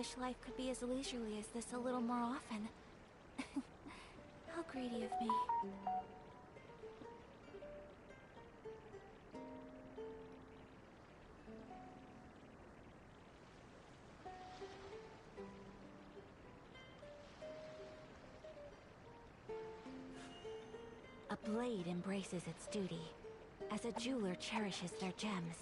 wish life could be as leisurely as this a little more often. How greedy of me. A blade embraces its duty, as a jeweler cherishes their gems.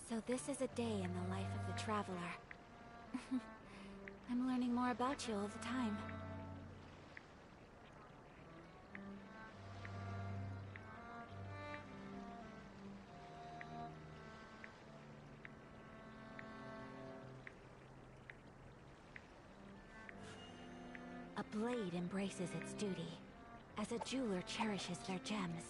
So this is a day in the life of the traveler. I'm learning more about you all the time. A blade embraces its duty, as a jeweler cherishes their gems.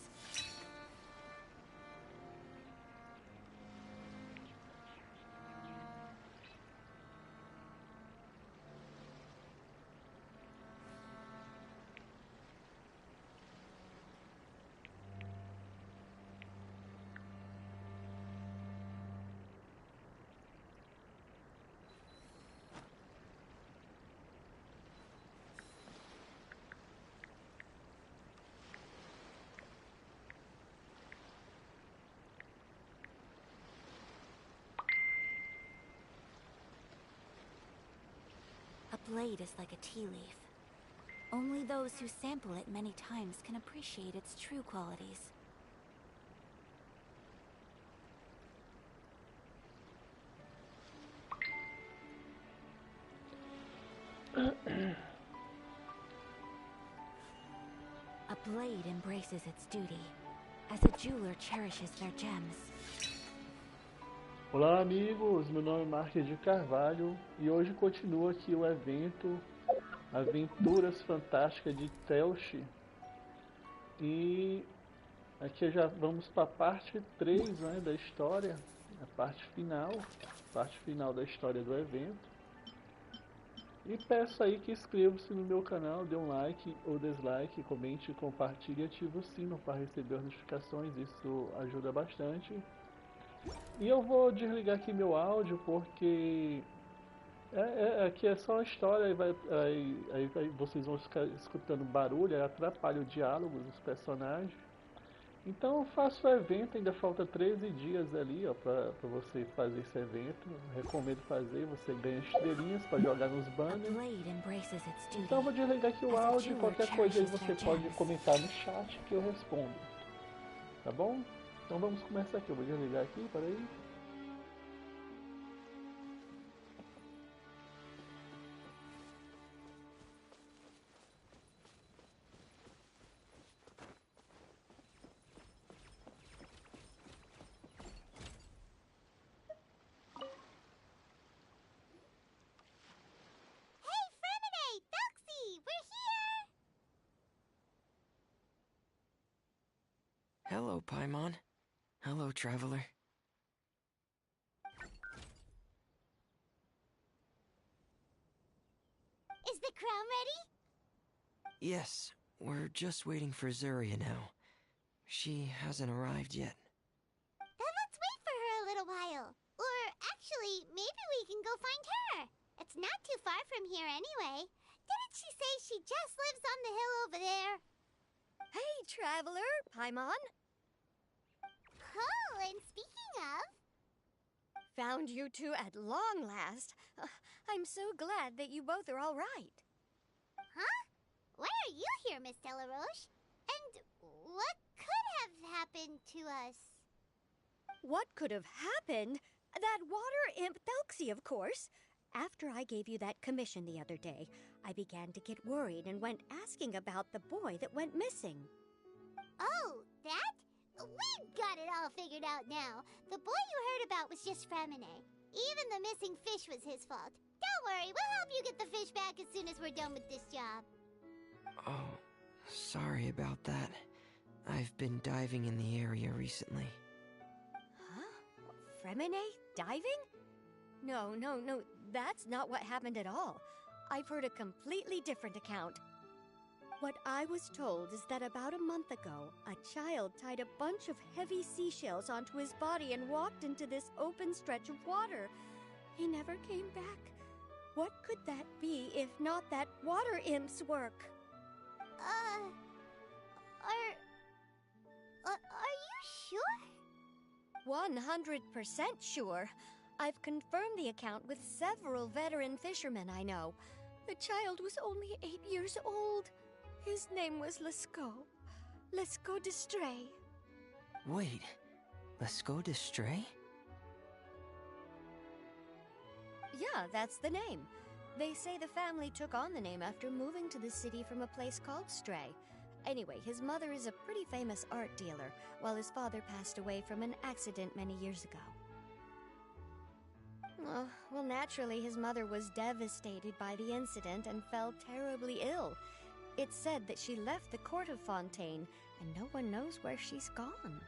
A blade is like a tea leaf. Only those who sample it many times can appreciate its true qualities. A blade embraces its duty, as a jeweler cherishes their gems. Olá amigos, meu nome é markdcarvalho e hoje continua aqui o evento Aventuras Fantásticas de Thelxie. E aqui já vamos para a parte 3, né, da história, a parte final da história do evento. E peço aí que inscreva-se no meu canal, dê um like ou dislike, comente, compartilhe e ative o sino para receber as notificações, isso ajuda bastante. E eu vou desligar aqui meu áudio porque aqui é só uma história, aí vocês vão ficar escutando barulho, aí atrapalha o diálogo dos personagens. Então eu faço o evento, ainda falta 13 dias ali, ó, pra você fazer esse evento. Recomendo fazer, você ganha estrelinhas para jogar nos banners. Então eu vou desligar aqui o áudio e qualquer coisa aí você pode comentar no chat que eu respondo. Tá bom? Então vamos começar aqui, eu vou desligar aqui, peraí. Hello, Paimon. Hello, traveler. Is the crown ready? Yes, we're just waiting for Zuria now. She hasn't arrived yet. Then let's wait for her a little while. Or actually, maybe we can go find her. It's not too far from here anyway. Didn't she say she just lives on the hill over there? Hey, traveler, Paimon. Oh, and speaking of... Found you two at long last. I'm so glad that you both are all right. Huh? Why are you here, Miss Delaroche? And what could have happened to us? What could have happened? That water imp Thelxie, of course. After I gave you that commission the other day, I began to get worried and went asking about the boy that went missing. Oh, that? We've got it all figured out now. The boy you heard about was just Fremine. Even the missing fish was his fault. Don't worry, we'll help you get the fish back as soon as we're done with this job. Oh, sorry about that. I've been diving in the area recently. Huh? Fremine diving? No, that's not what happened at all. I've heard a completely different account. What I was told is that about a month ago, a child tied a bunch of heavy seashells onto his body and walked into this open stretch of water. He never came back. What could that be if not that water imp's work? Are you sure? 100% sure. I've confirmed the account with several veteran fishermen I know. The child was only 8 years old. His name was Lescaut d'Estray. Wait, Lescaut d'Estray? Yeah, that's the name. They say the family took on the name after moving to the city from a place called Stray. Anyway, his mother is a pretty famous art dealer, while his father passed away from an accident many years ago. Oh, well, naturally, his mother was devastated by the incident and fell terribly ill. It's said that she left the court of Fontaine, and no one knows where she's gone.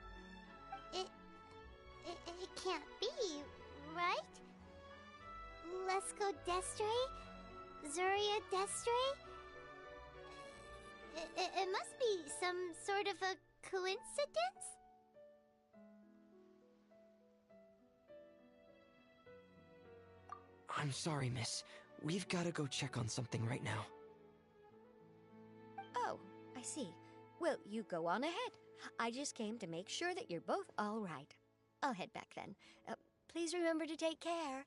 It can't be, right? Lescaut d'Estray? Zuria d'Estray? It must be some sort of a coincidence? I'm sorry, miss. We've gotta go check on something right now. Oh, I see. Well, you go on ahead. I just came to make sure that you're both all right. I'll head back then. Please remember to take care.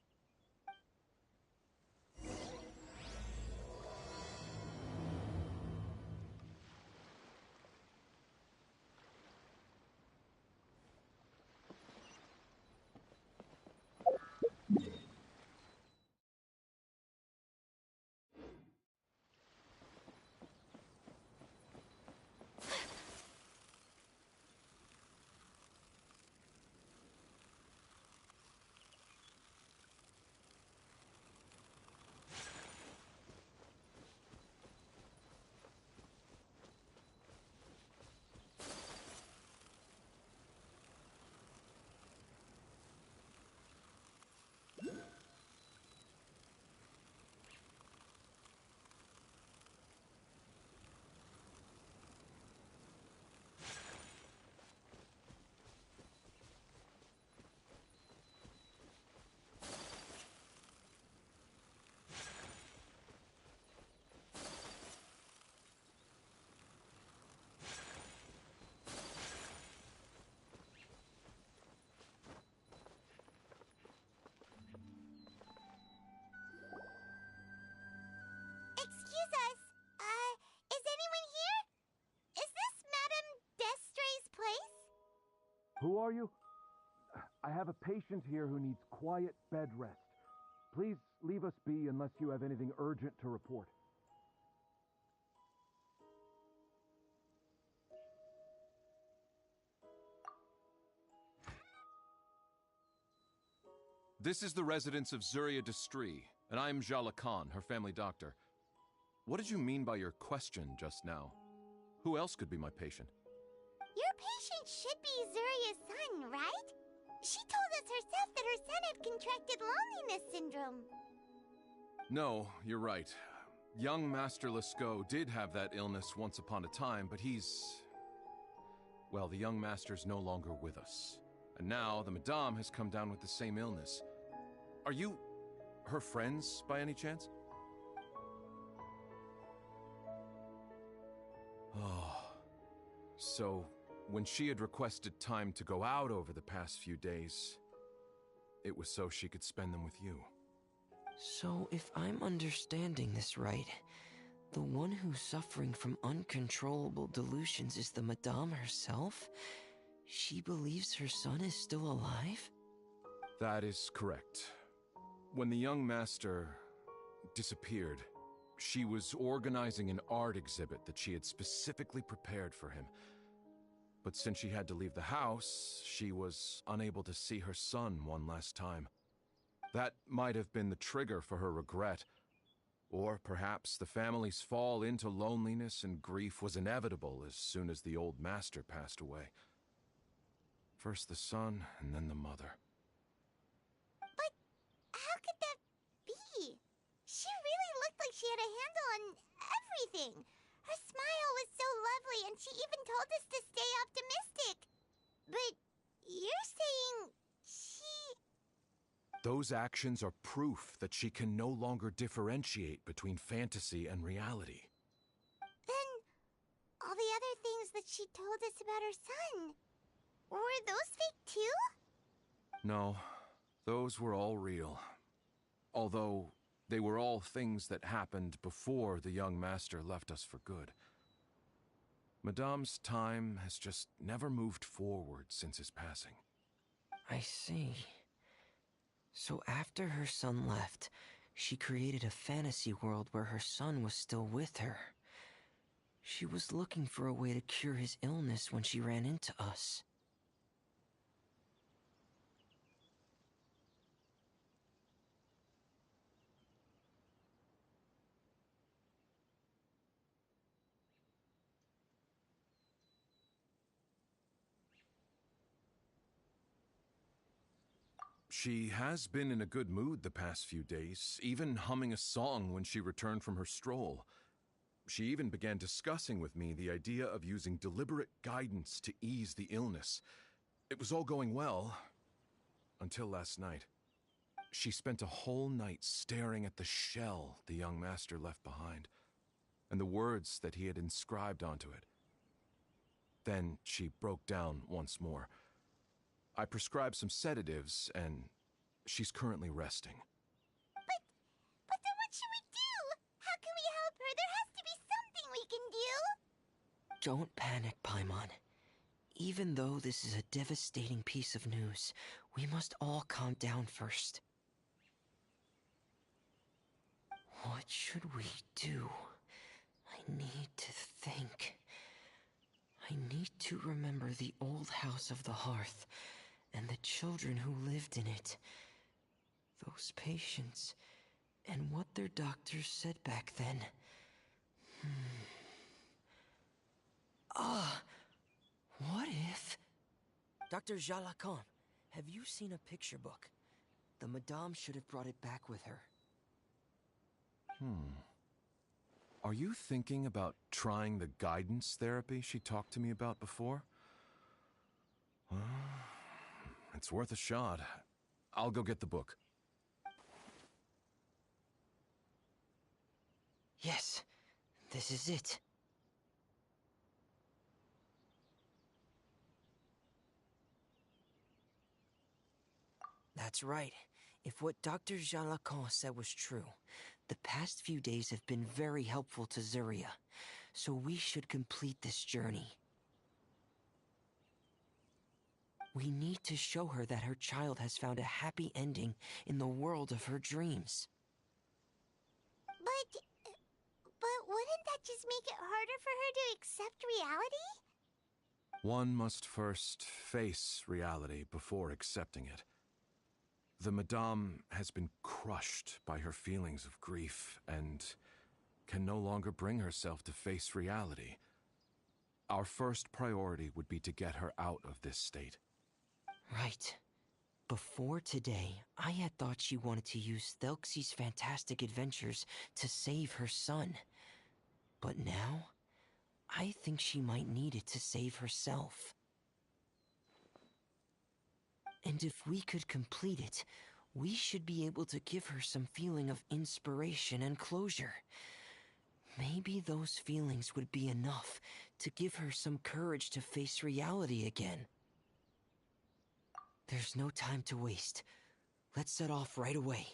Excuse us. Is anyone here? Is this Madame d'Estray's place? Who are you? I have a patient here who needs quiet bed rest. Please leave us be unless you have anything urgent to report. This is the residence of Zuria d'Estray, and I'm Jala Khan, her family doctor. What did you mean by your question just now? Who else could be my patient? Your patient should be Zuria's son, right? She told us herself that her son had contracted loneliness syndrome. No, you're right. Young Master Lescaut did have that illness once upon a time, but well, the young master's no longer with us. And now the Madame has come down with the same illness. Are you her friends by any chance? Oh, so when she had requested time to go out over the past few days, it was so she could spend them with you. So, if I'm understanding this right, the one who's suffering from uncontrollable delusions is the Madame herself? She believes her son is still alive? That is correct. When the young master disappeared, she was organizing an art exhibit that she had specifically prepared for him. But since she had to leave the house, she was unable to see her son one last time. That might have been the trigger for her regret. Or perhaps the family's fall into loneliness and grief was inevitable as soon as the old master passed away. First the son, and then the mother. But how could that be? She really looked like she had a handle on everything. Her smile was so lovely, and she even told us to stay optimistic. But you're saying she... Those actions are proof that she can no longer differentiate between fantasy and reality. Then, all the other things that she told us about her son, were those fake too? No, those were all real. Although, they were all things that happened before the young master left us for good. Madame's time has just never moved forward since his passing. I see. So after her son left, she created a fantasy world where her son was still with her. She was looking for a way to cure his illness when she ran into us. She has been in a good mood the past few days, even humming a song when she returned from her stroll. She even began discussing with me the idea of using deliberate guidance to ease the illness. It was all going well, until last night. She spent a whole night staring at the shell the young master left behind, and the words that he had inscribed onto it. Then she broke down once more. I prescribed some sedatives, and she's currently resting. But then what should we do? How can we help her? There has to be something we can do. Don't panic, Paimon. Even though this is a devastating piece of news, we must all calm down first. What should we do? I need to think. I need to remember the old house of the hearth, and the children who lived in it. Those patients, and what their doctors said back then. What if... Dr. Jalacan, have you seen a picture book? The Madame should have brought it back with her. Are you thinking about trying the guidance therapy she talked to me about before? It's worth a shot. I'll go get the book. Yes, this is it. That's right. If what Dr. Jalacan said was true, the past few days have been very helpful to Zuria, so we should complete this journey. We need to show her that her child has found a happy ending in the world of her dreams. But wouldn't that just make it harder for her to accept reality? One must first face reality before accepting it. The Madame has been crushed by her feelings of grief and can no longer bring herself to face reality. Our first priority would be to get her out of this state. Right. Before today, I had thought she wanted to use Thelxie's fantastic adventures to save her son. But now, I think she might need it to save herself. And if we could complete it, we should be able to give her some feeling of inspiration and closure. Maybe those feelings would be enough to give her some courage to face reality again. There's no time to waste. Let's set off right away.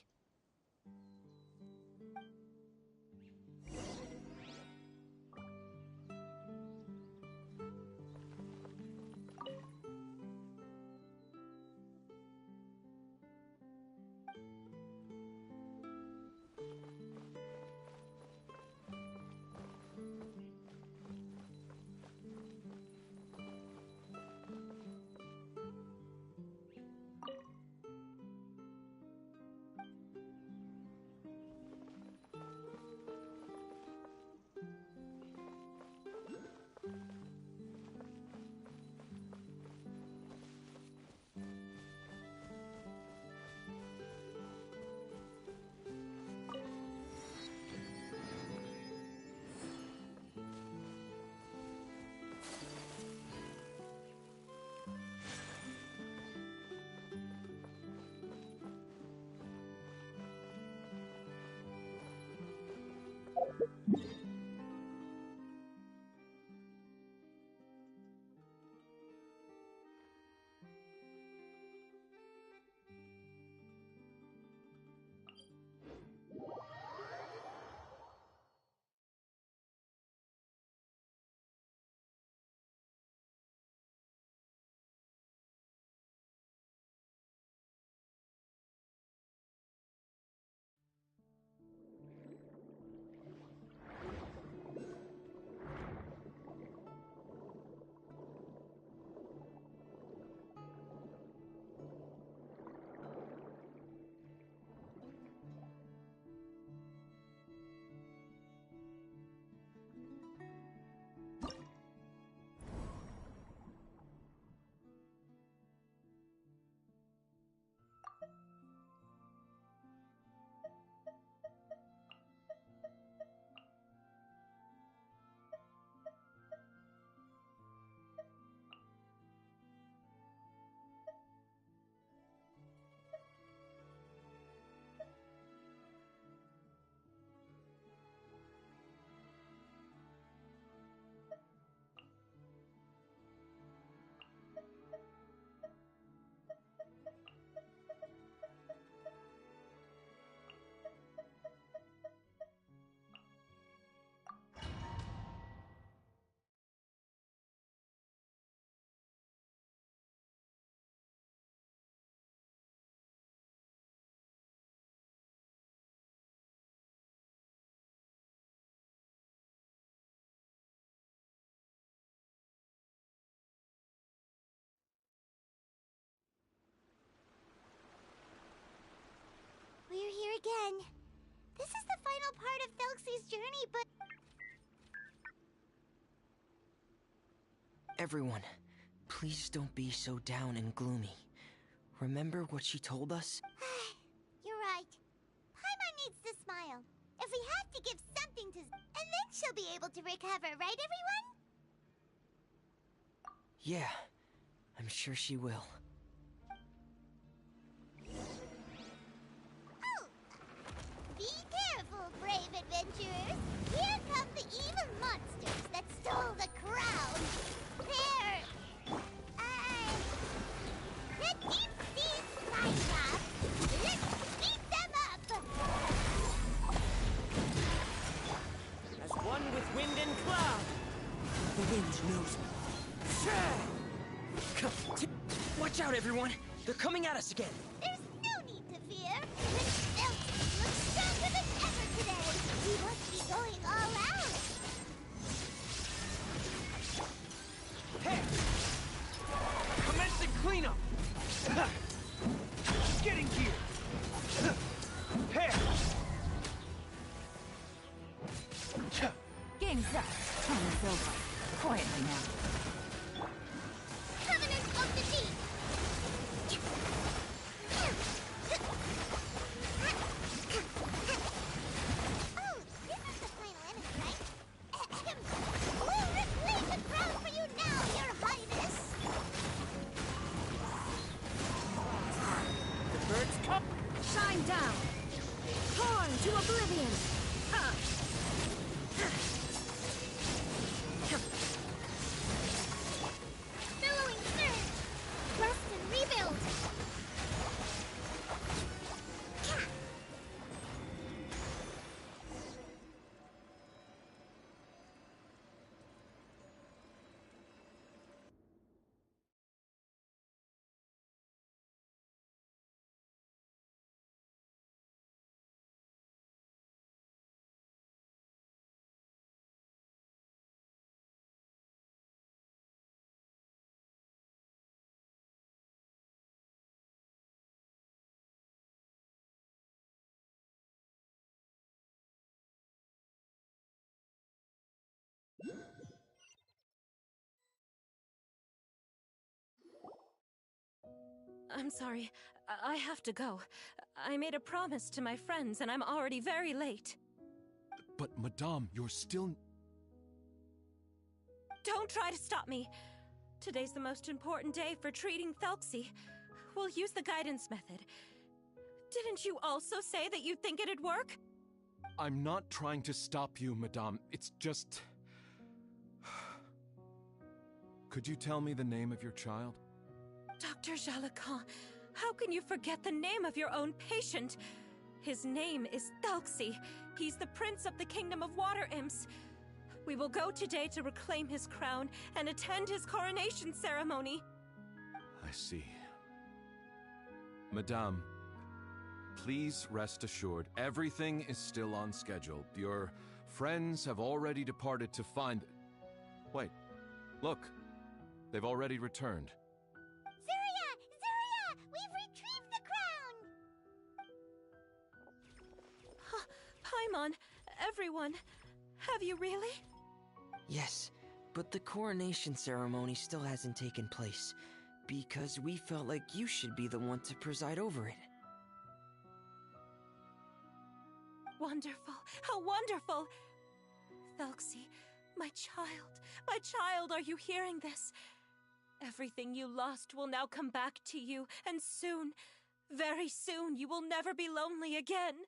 again. This is the final part of Thelxie's journey, but... Everyone, please don't be so down and gloomy. Remember what she told us? You're right. Paimon needs to smile. If we have to give something to... And then she'll be able to recover, right, everyone? Yeah, I'm sure she will. Oh! Be careful, brave adventurers! Here come the evil monsters that stole the crown! The deep-sea slime. Let's beat them up! As one with wind and cloud. The wind knows me. Watch out, everyone! They're coming at us again! There's no need to fear. This Thelxie looks stronger than ever today. He must be going all out. Hey! Commencing cleanup! Getting here! Hey! Game's up. Time is over. Quietly now. Covenant of the Deep. Oh, this is the final enemy, right? We'll reclaim the crown for you now, Your Highness. The bird's cup! Shine down. Torn to oblivion. Ha! Billowing surge. Rest and rebuild. I'm sorry. I have to go. I made a promise to my friends, and I'm already very late. But, Madame, you're still... Don't try to stop me. Today's the most important day for treating Thelxie. We'll use the guidance method. Didn't you also say that you'd think it'd work? I'm not trying to stop you, Madame. It's just... Could you tell me the name of your child? Dr. Jalacan, how can you forget the name of your own patient? His name is Thelxie. He's the prince of the kingdom of water imps. We will go today to reclaim his crown and attend his coronation ceremony. I see. Madame, please rest assured, everything is still on schedule. Your friends have already departed to find... Wait, look, they've already returned. Zuria! We've retrieved the crown! Paimon, everyone, have you really? Yes, but the coronation ceremony still hasn't taken place, because we felt like you should be the one to preside over it. Wonderful! How wonderful! Thelxie, my child, are you hearing this? Everything you lost will now come back to you, and soon, very soon, you will never be lonely again.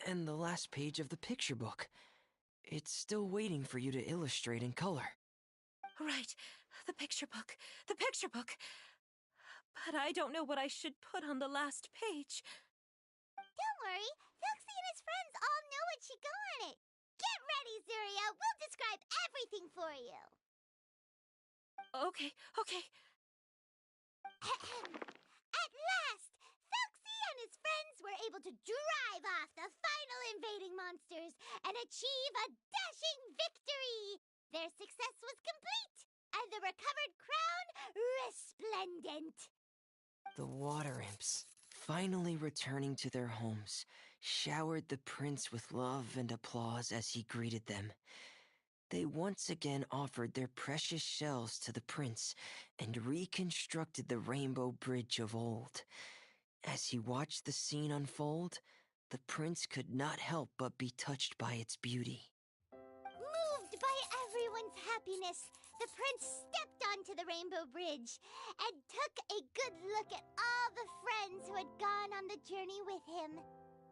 And the last page of the picture book. It's still waiting for you to illustrate in color. Right, the picture book. But I don't know what I should put on the last page. Don't worry, Thelxie and his friends all know what should go on it. Get ready, Zuria. We'll describe everything for you. Okay. At last, Thelxie and his friends were able to drive off the final invading monsters and achieve a dashing victory. Their success was complete, and the recovered crown resplendent. independent. The water imps, finally returning to their homes, showered the prince with love and applause as he greeted them. They once again offered their precious shells to the prince and reconstructed the rainbow bridge of old. As he watched the scene unfold, the prince could not help but be touched by its beauty. Moved by everyone's happiness, the prince stepped onto the rainbow bridge and took a good look at all the friends who had gone on the journey with him.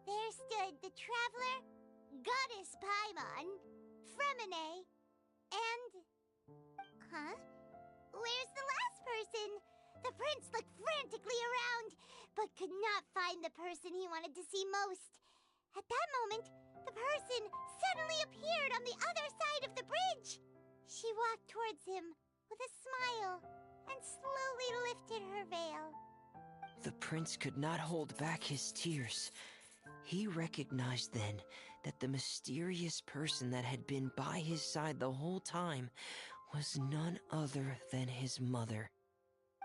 There stood the traveler, Goddess Paimon, Fremine, and... Huh? Where's the last person? The prince looked frantically around, but could not find the person he wanted to see most. At that moment, the person suddenly appeared on the other side of the bridge. She walked towards him with a smile and slowly lifted her veil. The prince could not hold back his tears. He recognized then that the mysterious person that had been by his side the whole time was none other than his mother.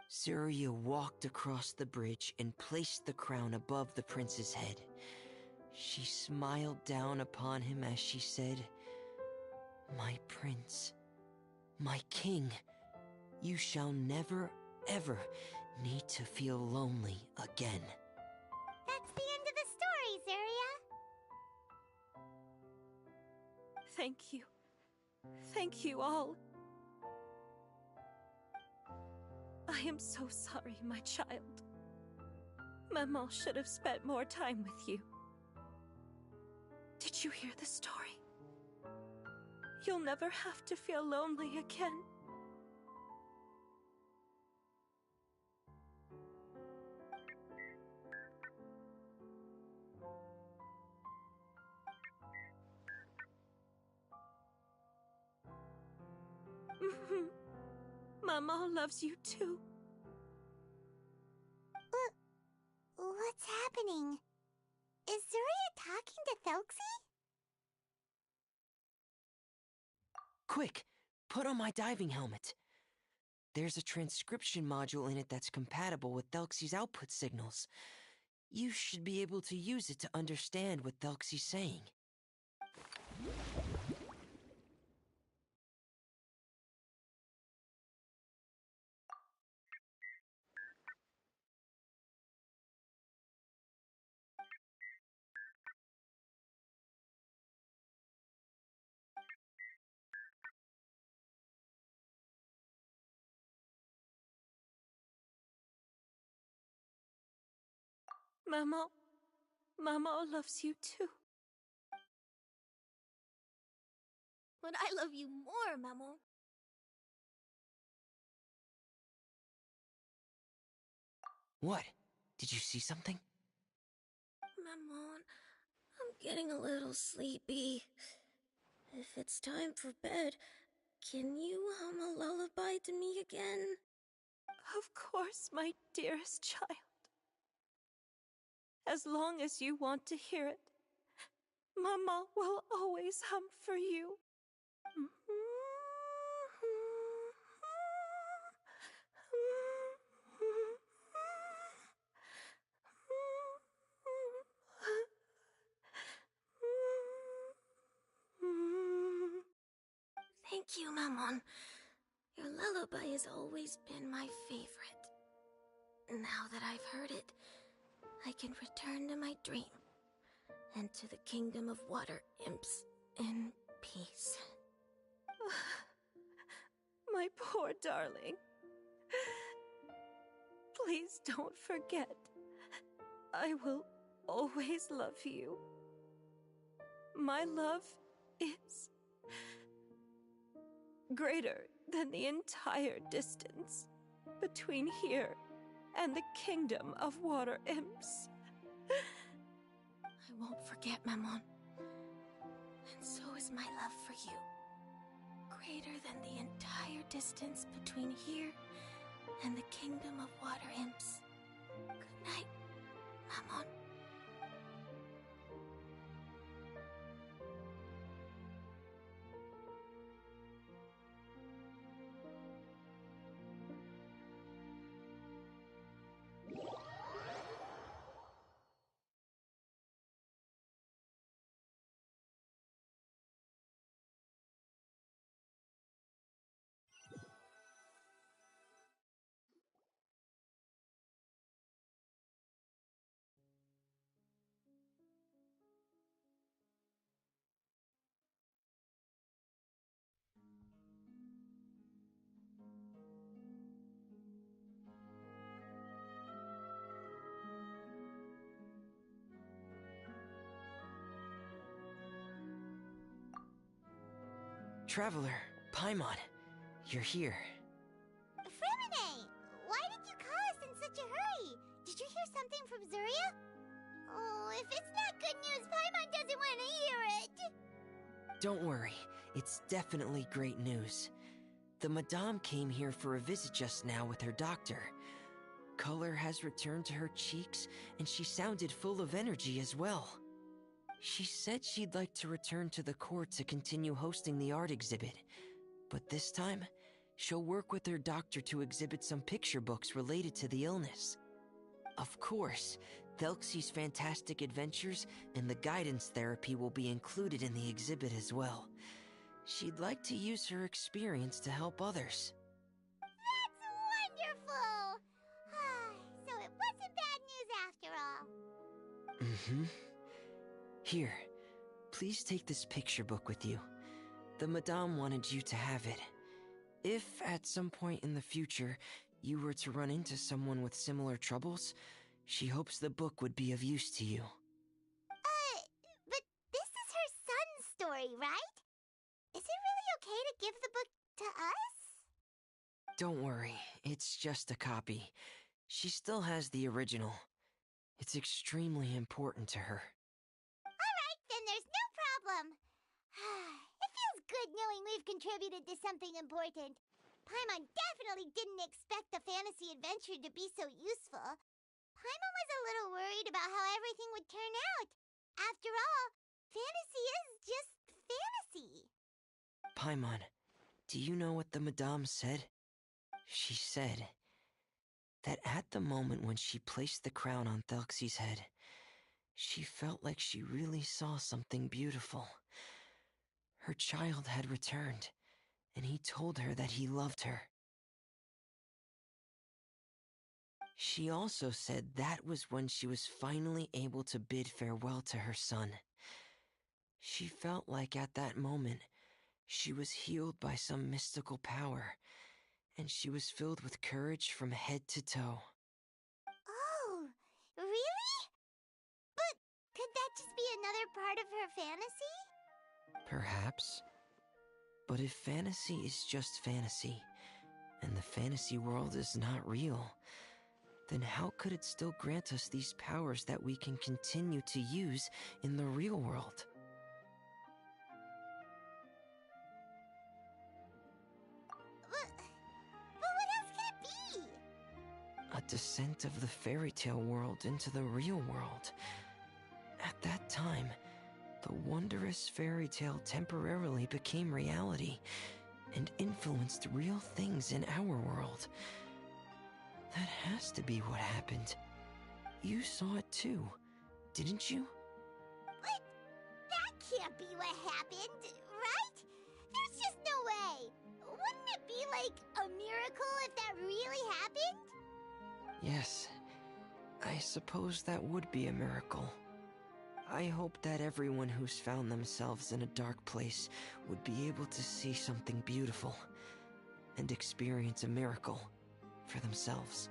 Surya walked across the bridge and placed the crown above the prince's head. She smiled down upon him as she said, "My prince, my king, you shall never, ever need to feel lonely again." That's the end of the story, Zarya. Thank you. Thank you all. I am so sorry, my child. Maman should have spent more time with you. Did you hear the story? You'll never have to feel lonely again. Maman loves you too. What's happening? Is Zarya talking to Thelxie? Quick, put on my diving helmet. There's a transcription module in it that's compatible with Thelxie's output signals. You should be able to use it to understand what Thelxie's saying. Maman loves you too. But I love you more, Maman. What? Did you see something? Maman, I'm getting a little sleepy. If it's time for bed, can you hum a lullaby to me again? Of course, my dearest child. As long as you want to hear it, Mama will always hum for you. Thank you, Maman. Your lullaby has always been my favorite. Now that I've heard it, I can return to my dream and to the kingdom of water imps in peace. My poor darling. Please don't forget. I will always love you. My love is greater than the entire distance between here and the kingdom of water imps. I won't forget, Maman. And so is my love for you. Greater than the entire distance between here and the kingdom of water imps. Good night, Maman. Traveler, Paimon, you're here. Fremine! Why did you call us in such a hurry? Did you hear something from Zuria? Oh, if it's not good news, Paimon doesn't want to hear it! Don't worry, it's definitely great news. The Madame came here for a visit just now with her doctor. Color has returned to her cheeks, and she sounded full of energy as well. She said she'd like to return to the court to continue hosting the art exhibit, but this time, she'll work with her doctor to exhibit some picture books related to the illness. Of course, Thelxie's fantastic adventures and the guidance therapy will be included in the exhibit as well. She'd like to use her experience to help others. That's wonderful! So it wasn't bad news after all. Mm-hmm. Here, please take this picture book with you. The Madame wanted you to have it. If, at some point in the future, you were to run into someone with similar troubles, she hopes the book would be of use to you. But this is her son's story, right? Is it really okay to give the book to us? Don't worry, it's just a copy. She still has the original. It's extremely important to her. Alright, then there's no problem. It feels good knowing we've contributed to something important. Paimon definitely didn't expect the fantasy adventure to be so useful. Paimon was a little worried about how everything would turn out. After all, fantasy is just fantasy. Paimon, do you know what the Madame said? She said that at the moment when she placed the crown on Thelxie's head, she felt like she really saw something beautiful. Her child had returned, and he told her that he loved her. She also said that was when she was finally able to bid farewell to her son. She felt like at that moment, she was healed by some mystical power, and she was filled with courage from head to toe. Oh, really? But could that just be another part of her fantasy? Perhaps. But if fantasy is just fantasy, and the fantasy world is not real, then how could it still grant us these powers that we can continue to use in the real world? But what else could it be? A descent of the fairy tale world into the real world. At that time, the wondrous fairy tale temporarily became reality and influenced real things in our world. That has to be what happened. You saw it too, didn't you? But that can't be what happened, right? There's just no way. Wouldn't it be like a miracle if that really happened? Yes, I suppose that would be a miracle. I hope that everyone who's found themselves in a dark place would be able to see something beautiful and experience a miracle for themselves.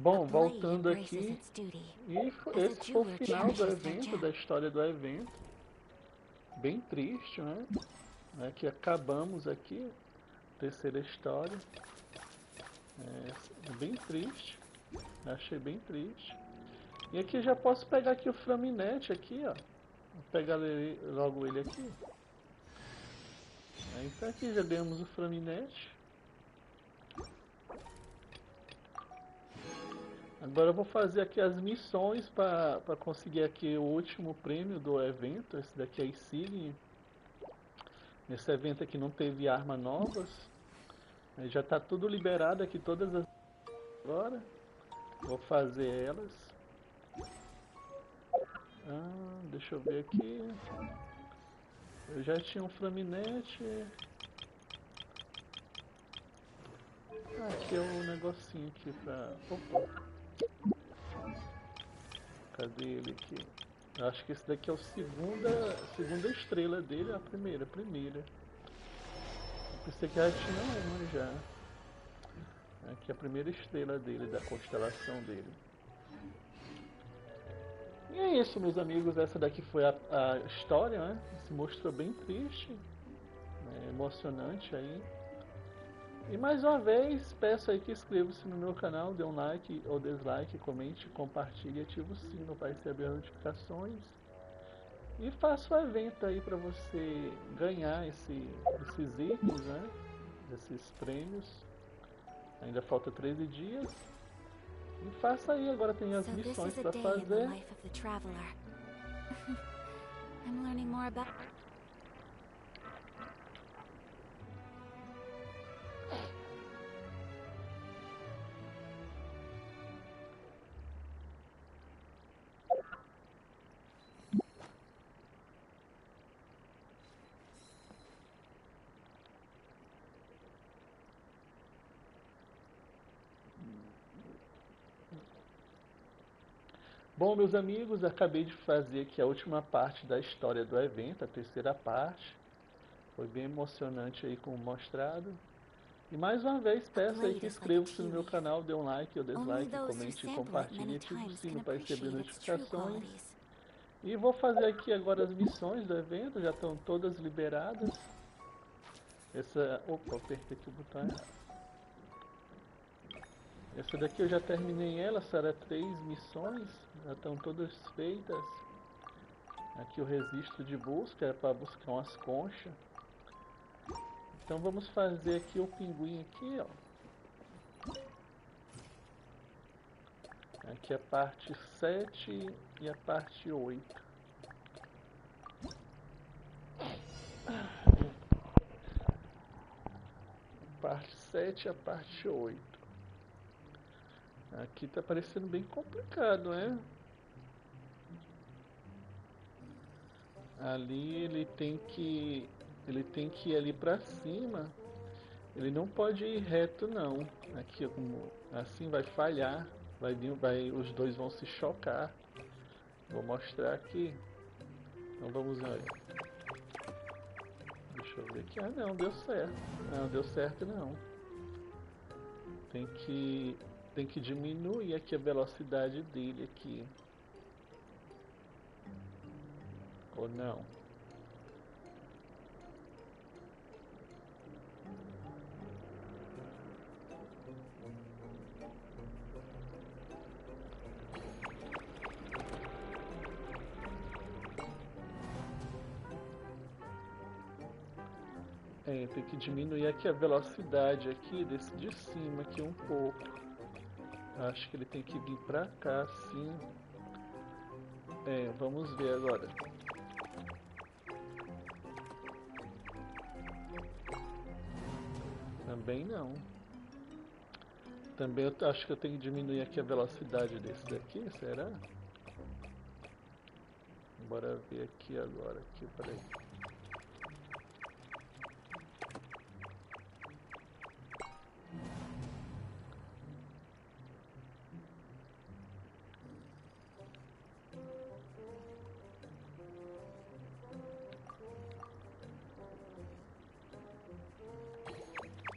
Bom, voltando aqui, e esse foi o final do evento, da história do evento. Bem triste, né? Que acabamos aqui, terceira história. É bem triste, achei bem triste. E aqui já posso pegar aqui o Framinete aqui, ó. Vou pegar logo ele aqui. Então aqui já ganhamos o Framinete. Agora eu vou fazer aqui as missões para conseguir aqui o último prêmio do evento. Esse daqui é Insigne. Nesse evento aqui não teve armas novas. Já está tudo liberado aqui, todas as... Agora vou fazer elas. Deixa eu ver aqui. Eu já tinha um Framinete. Aqui é o negocinho aqui pra... Opa! Cadê ele aqui? Eu acho que esse daqui é o segunda estrela dele, a primeira. Eu pensei que já tinha uma já. Aqui é a primeira estrela dele, da constelação dele. E é isso, meus amigos, essa daqui foi a história, né? Se mostrou bem triste, né? Emocionante aí. E mais uma vez, peço aí que inscreva-se no meu canal, dê um like ou dislike, comente, compartilhe, ative o sino para receber notificações. E faça o evento aí para você ganhar esses itens, né? Esses prêmios. Ainda falta 13 dias. E faça aí, agora tem as missões para fazer. I'm learning more about... Bom, meus amigos, acabei de fazer aqui a última parte da história do evento, a terceira parte. Foi bem emocionante aí como mostrado. E mais uma vez peço aí que inscreva-se no meu canal, dê um like ou dislike, comente, compartilhe e ative o sino para receber notificações. E vou fazer aqui agora as missões do evento, já estão todas liberadas. Opa, apertei aqui o botão errado. Essa daqui eu já terminei ela, será 3 missões, já estão todas feitas. Aqui o registro de busca, é para buscar umas conchas. Então vamos fazer aqui o pinguim aqui, ó. Aqui a parte 7 e a parte 8. Parte 7 e a parte 8. Aqui tá parecendo bem complicado, né? Ali ele tem que ir ali pra cima. Ele não pode ir reto não. Aqui como assim vai falhar, os dois vão se chocar. Vou mostrar aqui. Então vamos ver. Deixa eu ver aqui. Ah, não, deu certo. Não, deu certo não. Tem que diminuir aqui a velocidade dele aqui. Ou não? Tem que diminuir aqui a velocidade aqui desse de cima aqui um pouco. Acho que ele tem que vir pra cá, sim. Vamos ver agora. Também não. Também eu acho que eu tenho que diminuir aqui a velocidade desse daqui, será? Bora ver aqui agora. Peraí.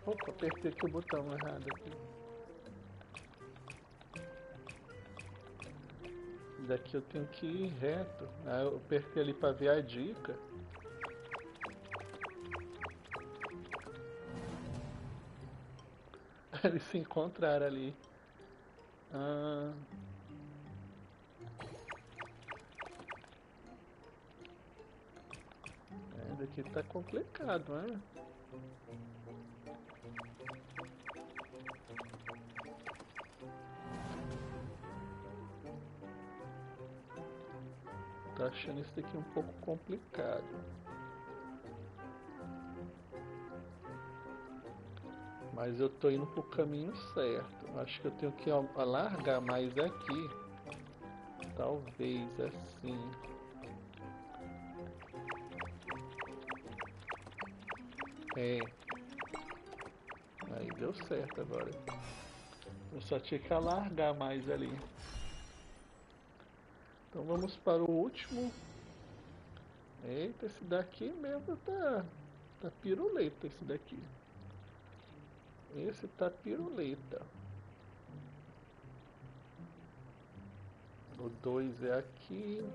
Opa, apertei aqui o botão errado aqui. Daqui eu tenho que ir reto. Eu apertei ali para ver a dica. Eles se encontraram ali. Daqui tá complicado, né? Tô achando isso daqui um pouco complicado. Mas eu tô indo pro caminho certo. Acho que eu tenho que alargar mais aqui. Talvez assim. Aí deu certo agora. Eu só tinha que alargar mais ali. Então vamos para o último. Eita, esse daqui mesmo tá piruleta, esse daqui. Esse tá piruleta. O 2 é aqui.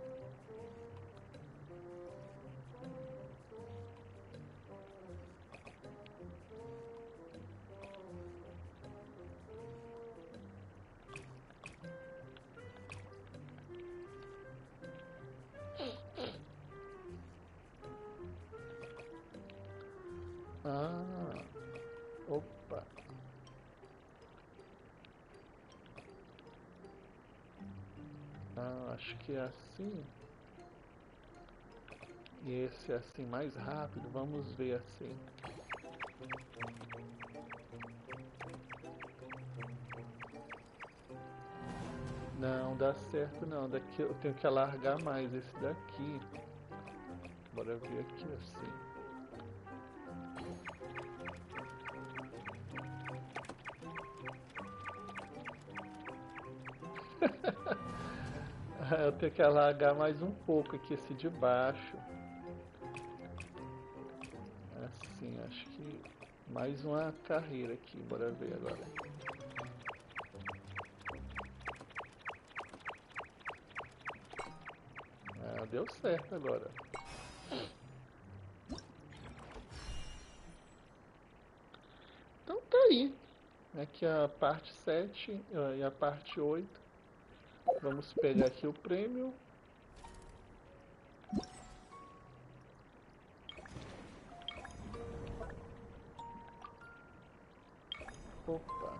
Ah, opa. Ah, acho que é assim. E esse é assim mais rápido. Vamos ver assim. Não dá certo não. Daqui eu tenho que alargar mais esse daqui. Bora ver aqui assim. Eu tenho que alargar mais um pouco aqui esse de baixo. Assim, acho que mais uma carreira aqui. Bora ver agora. Ah, deu certo agora. Então tá aí. Aqui a parte 7 e a parte 8. Vamos pegar aqui o prêmio. Opa.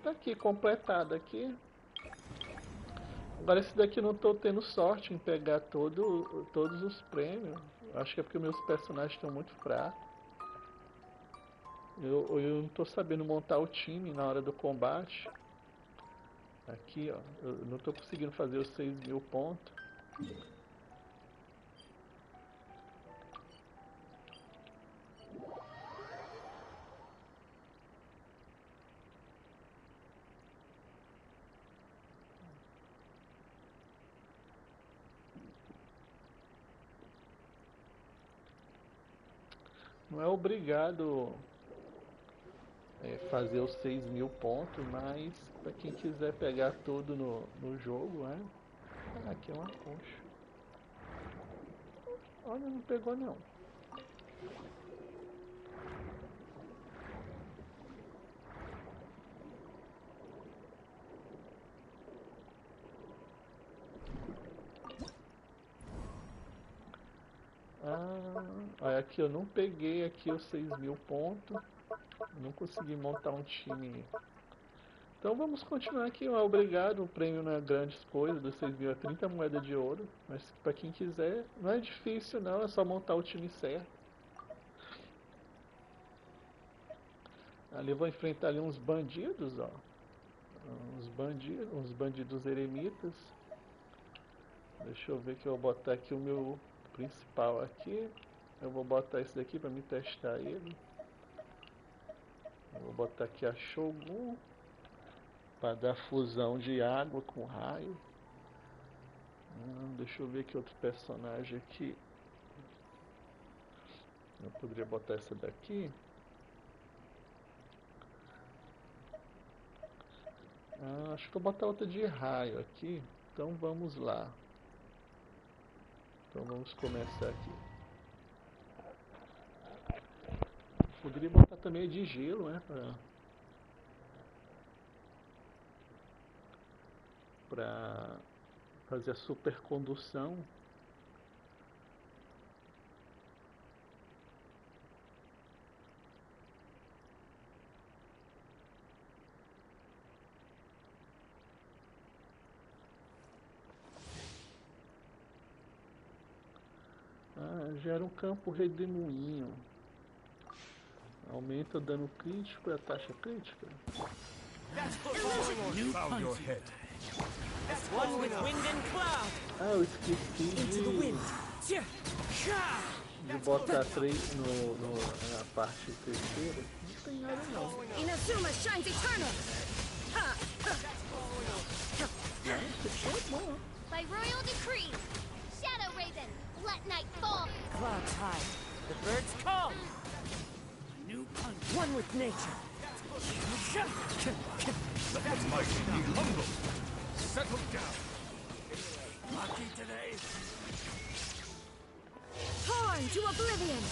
Tá aqui, completado aqui. Agora esse daqui não tô tendo sorte em pegar todos os prêmios. Acho que é porque meus personagens estão muito fracos. Eu não tô sabendo montar o time na hora do combate. Aqui, ó. Eu não tô conseguindo fazer os 6.000 pontos. Não é obrigado fazer os 6.000 pontos, mas para quem quiser pegar tudo no jogo, né? Ah, aqui é uma concha. Olha, não pegou não. Ah, aqui eu não peguei aqui os 6.000 pontos. Não consegui montar um time. Então vamos continuar aqui. Obrigado. O prêmio não é grandes coisas. Dos 6.000 a 30 moedas de ouro. Mas para quem quiser, não é difícil não. É só montar o time certo. Ali eu vou enfrentar ali uns bandidos, ó. Uns bandidos eremitas. Deixa eu ver que eu vou botar aqui o meu principal aqui. Eu vou botar esse daqui para me testar ele. Eu vou botar aqui a Shogun para dar fusão de água com raio. Deixa eu ver que outro personagem aqui. Eu poderia botar essa daqui. Acho que eu vou botar outra de raio aqui. Então vamos lá. Então vamos começar aqui. Poderia botar também de gelo, né? Para fazer a supercondução. Gera um campo redemoinho. Aumenta o dano crítico e a taxa crítica. Eu esqueci de de botar 3 na parte terceira, não tem nada não. Inazuma shines eternal. By royal decree, Shadow Raven, let night fall. Clouds high, the birds call. New one with nature. Let the mighty be humble. Settle down. Lucky today. Torn to oblivion.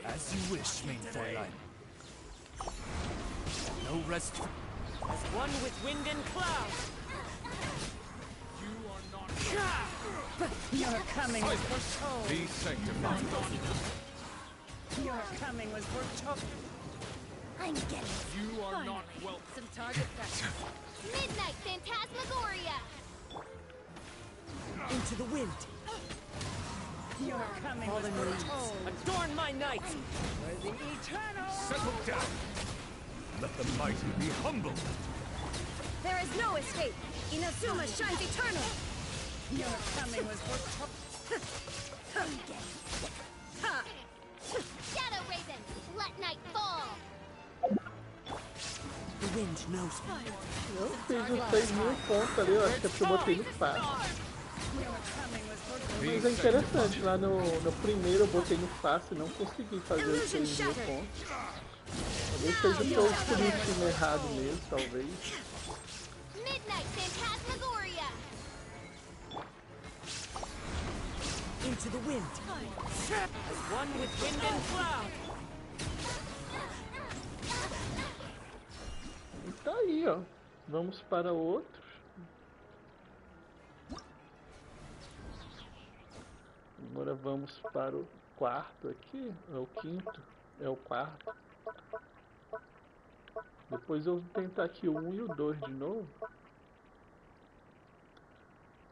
As you wish, main Fräulein. No rest. As one with wind and cloud. You are not. Your coming was foretold. Be sanctified. Your coming was foretold. I'm getting You are not welcome. some target practice. Midnight Phantasmagoria. Into the wind. Your coming was Fallen leaves. foretold. Adorn my night. For the eternal. Settle down. Let the mighty be humble. There is no escape. Inazuma shines eternal. Your coming was foretold. Shadow Raven, let night fall. The wind knows me. Eu fiz os 6.000 pontos ali, eu acho que é porque eu botei no fácil. Your coming was foretold. Mas é interessante, lá no primeiro eu botei no fácil e não consegui fazer os 6.000 pontos. Talvez seja o time errado mesmo, talvez. Midnight Phantasmagoria. Into the wind. As one with wind and cloud. E tá aí, ó. Vamos para outros. Agora vamos para o quarto aqui. É o quinto. É o quarto. Depois eu vou tentar aqui o 1 e o 2 de novo.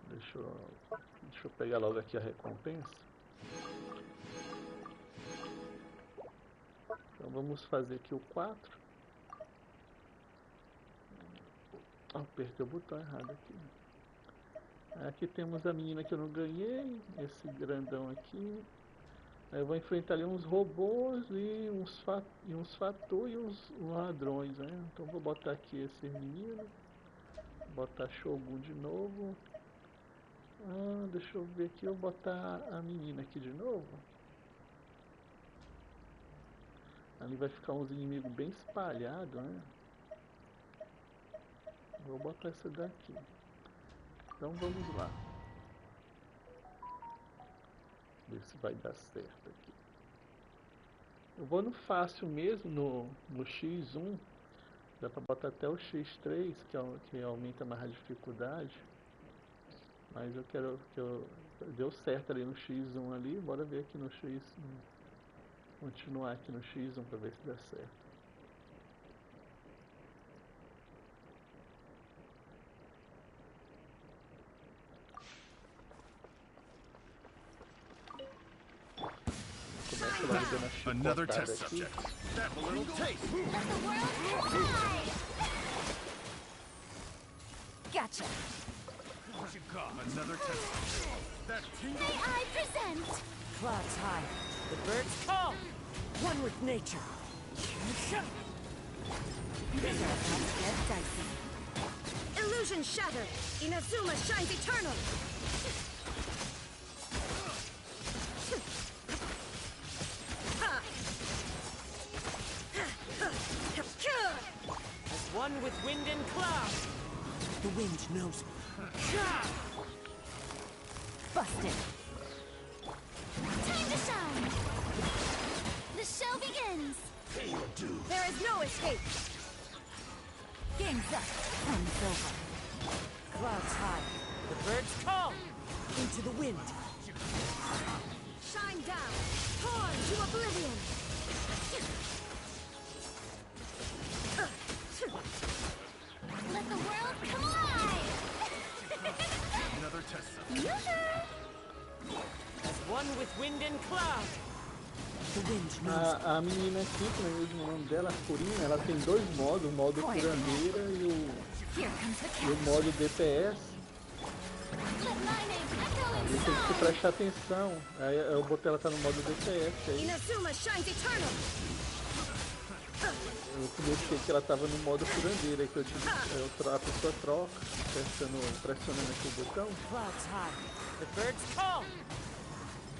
Deixa eu pegar logo aqui a recompensa. Então vamos fazer aqui o 4. Apertei o botão errado aqui. Aqui temos a menina que eu não ganhei. Esse grandão aqui. Aí eu vou enfrentar ali uns robôs e uns fator e uns ladrões, né? Então vou botar aqui esse menino. Botar Shogun de novo. Deixa eu ver aqui, eu vou botar a menina aqui de novo. Ali vai ficar uns inimigos bem espalhados, né? Vou botar essa daqui. Então vamos lá. Ver se vai dar certo aqui. Eu vou no fácil mesmo, no X1. Dá pra botar até o X3, que aumenta mais a dificuldade. Mas eu quero deu certo ali no X1 ali. Bora ver aqui no X. Continuar aqui no X1 para ver se dá certo. Another test subject. That little taste. Let the world collide. Gotcha. What you got? Another test subject. That tingle. May I present? Clouds high, the birds call. One with nature. Get dicey. Illusion shattered. Inazuma shines eternal. As one with wind and cloud. The wind knows me. Busted. Time to shine. The show begins. There is no escape. Game's up. Time's over. Clouds high, the birds call. Into the wind. Shine down. Torn to oblivion. Let the world come alive. Another test subject. As one with wind and cloud. The wind knows. A menina aqui, como é mesmo o nome dela, a Furina, ela tem dois modos, o modo curandeira e o modo DPS. Let my name echo in Tem que prestar atenção. Aí eu botei ela tá no modo DPS aí. Inazuma shines eternal. Eu comecei que ela tava no modo curandeira, que a pessoa troca, pressionando aqui o botão.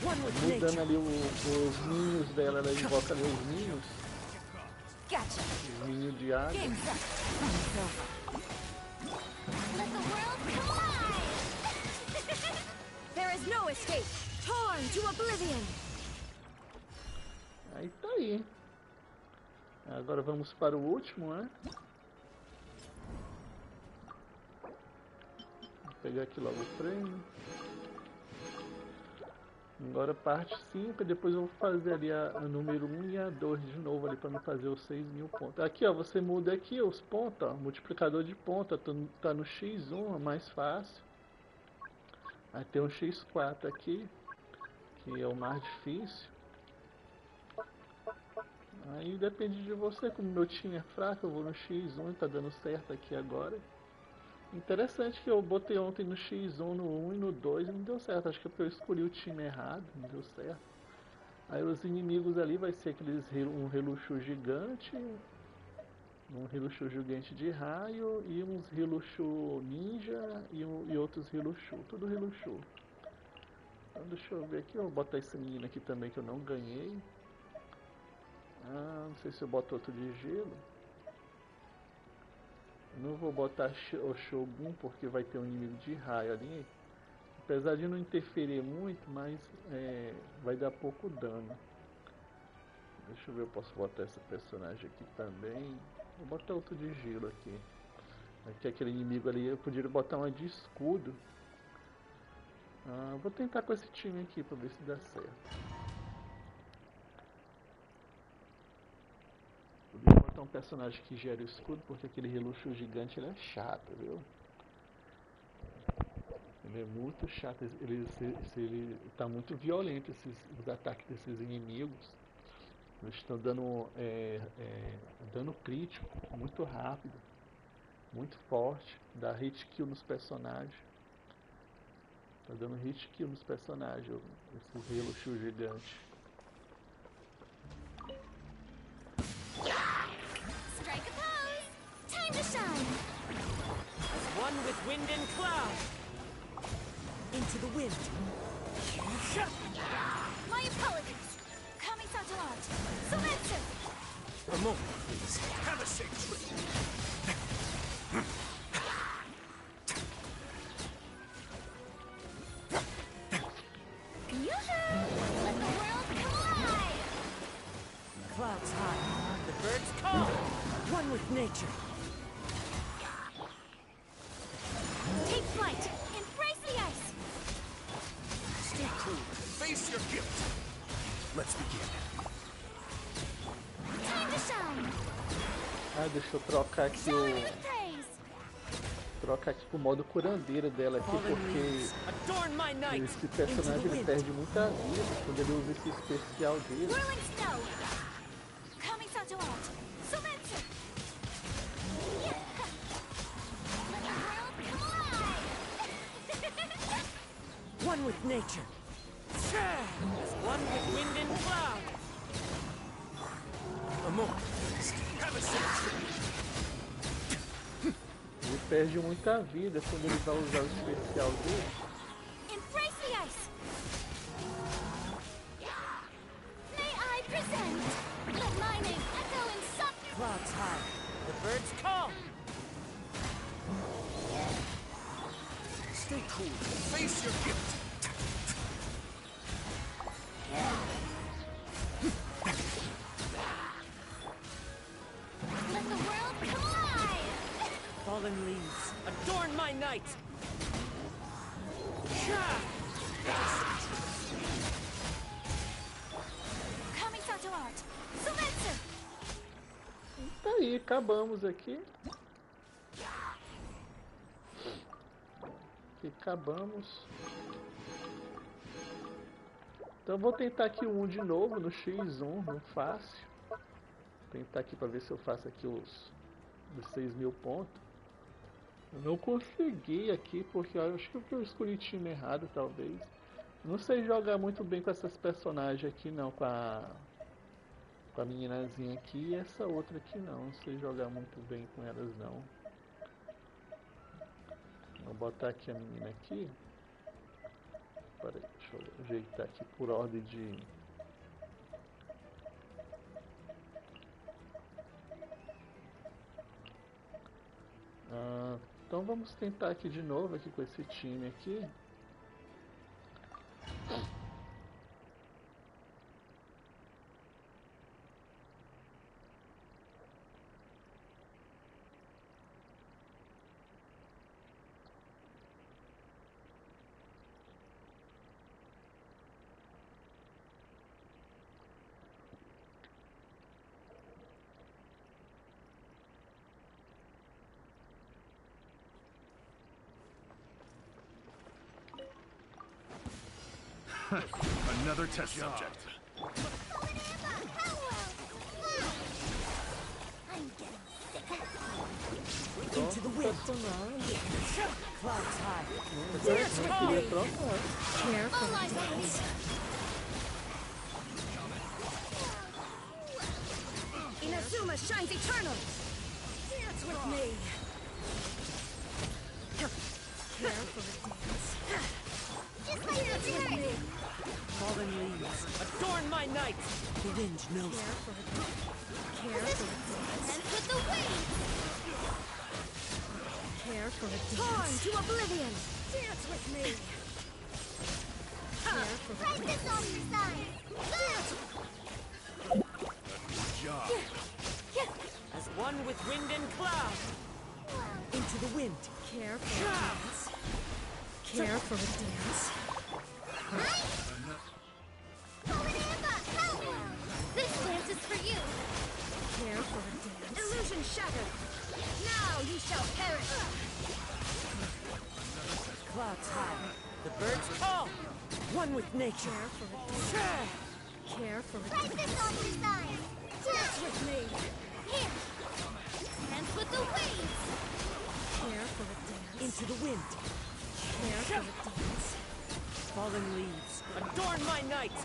Mudando ali os ninhos dela, ela invoca ali os ninhos. Os ninhos de água. There is no escape. Torn to oblivion. Aí tá aí. Agora vamos para o último, né? Vou pegar aqui logo o frame. Agora parte 5, depois eu vou fazer ali a número 1 e a 2 de novo ali para me fazer os 6.000 pontos. Aqui ó, você muda aqui os pontos, ó, multiplicador de pontos, tá no X1, é mais fácil. Aí tem um X4 aqui, que é o mais difícil. Aí depende de você, como meu time é fraco, eu vou no X1 e tá dando certo aqui agora. Interessante que eu botei ontem no X1, no 1 e no 2 e não deu certo. Acho que é porque eu escolhi o time errado, não deu certo. Aí os inimigos ali vai ser aqueles um reluxo gigante, um reluxo gigante de raio e uns reluxo ninja e outros reluxo, tudo reluxo. Então deixa eu ver aqui, eu vou botar esse menino aqui também que eu não ganhei. Não sei se eu boto outro de gelo. Não vou botar o Shogun porque vai ter um inimigo de raio ali. Apesar de não interferir muito, mas vai dar pouco dano. Deixa eu ver, eu posso botar essa personagem aqui também. Vou botar outro de gelo aqui. Aqui aquele inimigo ali, eu poderia botar uma de escudo. Vou tentar com esse time aqui para ver se dá certo. Poderia botar um personagem que gera o escudo, porque aquele reluxo gigante ele é chato, viu? Ele é muito chato, ele tá muito violento, os ataques desses inimigos. Eles estão dando dano crítico, muito rápido, muito forte, dá hit kill nos personagens. Tá dando hit kill nos personagens, esse reluxo gigante. Strike a pose! Time to shine! As one with wind and cloud. Into the wind. My apologies. Coming Art. Submission! A moment, please. Have a safe trip. Let the world collide! Clouds high, the birds call. One with nature. Take flight! Embrace the ice! Stay cool. Face your guilt. Let's begin. Time to shine! Deixa eu trocar aqui pro modo curandeira dela aqui, porque esse personagem ele perde muita vida quando ele usa esse especial dele. Whirling snow! Coming Art. Submission! Let the world collide! One with nature. As one with wind and cloud. A moment, please. Have a safe trip. Ele perde muita vida quando ele vai usar o especial dele. Embrace the ice! May I present? Let my name echo in soft... Clouds high, the birds call. Stay cool. Face your guilt. Let the world collide! Fallen leaves, adorn my night. Coming Art. Submission! Tá aí, acabamos aqui. Acabamos. Então eu vou tentar aqui o 1 de novo no X1, no fácil. Tentar aqui para ver se eu faço aqui os 6.000 pontos. Eu não consegui aqui porque eu acho que eu escolhi time errado talvez. Não sei jogar muito bem com essas personagens aqui não, com a meninazinha aqui e essa outra aqui não. Não sei jogar muito bem com elas não. Vou botar aqui a menina aqui. Peraí, deixa eu ajeitar aqui por ordem de... então vamos tentar aqui de novo aqui com esse time aqui. Another test subject. Into the wind. Clouds high. Careful. Inazuma shines eternal. Dance with me. Careful dance. Just like Dance with me. Fallen leaves. Adorn my night. The wind knows. Careful. and with the wind. Careful dance. Torn to oblivion. Dance with me. Careful. Write this on your sign. Job. As one with wind and cloud. Into the wind. Careful dance. Careful dance. This dance is for you. Careful dance. Illusion shattered. Now you shall perish. Clouds high. The birds call. One with nature. Careful Write dance. this on your sign. Dance with me. Here. Dance with the waves. Careful dance. Into the wind. Careful dance. Fallen leaves. Adorn my night.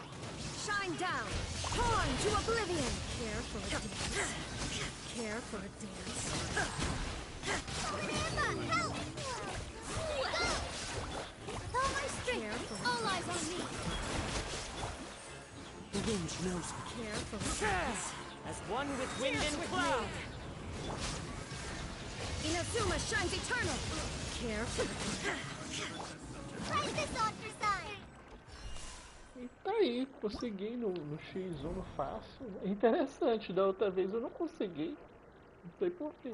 Shine down. Torn to oblivion. Careful dance. Careful dance. Help! With all my strength, Careful. all eyes on me. The wind knows me. Careful dance. As one with wind and cloud. Inazuma shines eternal. Careful. Write this on your sign. E tá aí, consegui no X1 fácil. É interessante, da outra vez eu não consegui. Não sei porquê.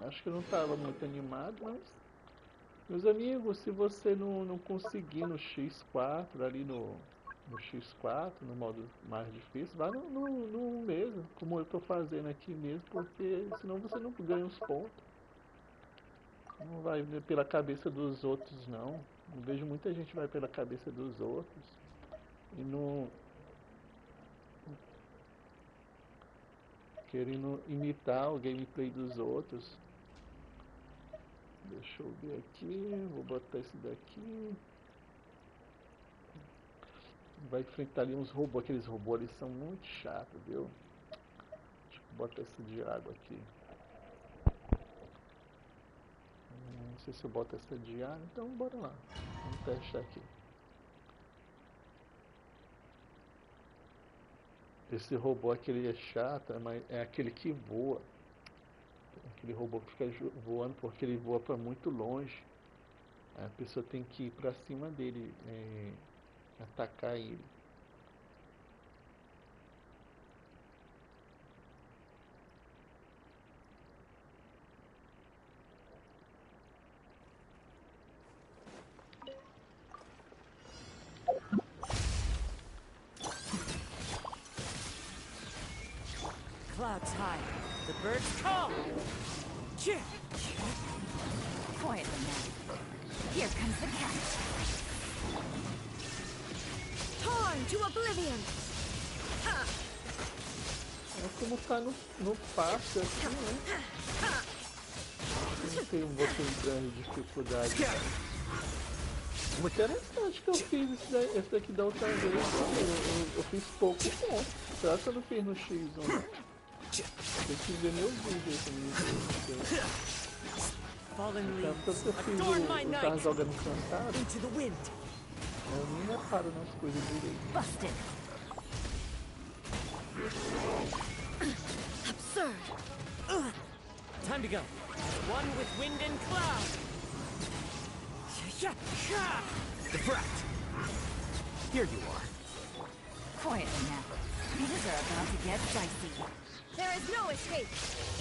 Acho que eu não estava muito animado, mas... Meus amigos, se você não conseguir no X4, ali no X4, no modo mais difícil, vai no mesmo, como eu estou fazendo aqui mesmo, porque senão você não ganha os pontos. Não vai pela cabeça dos outros, não. Eu vejo muita gente vai pela cabeça dos outros e não querendo imitar o gameplay dos outros. Deixa eu ver aqui, vou botar esse daqui. Vai enfrentar ali uns robôs, aqueles robôs ali são muito chatos, viu? Deixa eu botar esse de água aqui. Não sei se eu boto essa de água, então bora lá. Vamos testar aqui. Esse robô aqui ele é chato, mas é aquele que voa. Aquele robô que fica voando porque ele voa para muito longe. A pessoa tem que ir para cima dele, atacar ele. Clouds high. The birds call. Quiet the man. Here comes the cat. Torn to oblivion. É como tá no passe aqui, né? Não tem um botão de dificuldade. Interessante que eu fiz esse daqui da outra vez. Eu fiz pouco ponto. Será que eu não fiz no X1? Tem que ver meu vídeo aqui no YouTube. Tanto que eu fiz o tava jogando cansado. Eu nem reparo nas coisas direito. Absurd. Time to go. One with wind and cloud. The brat. Here you are. Quietly now. These are about to get dicey. There is no escape.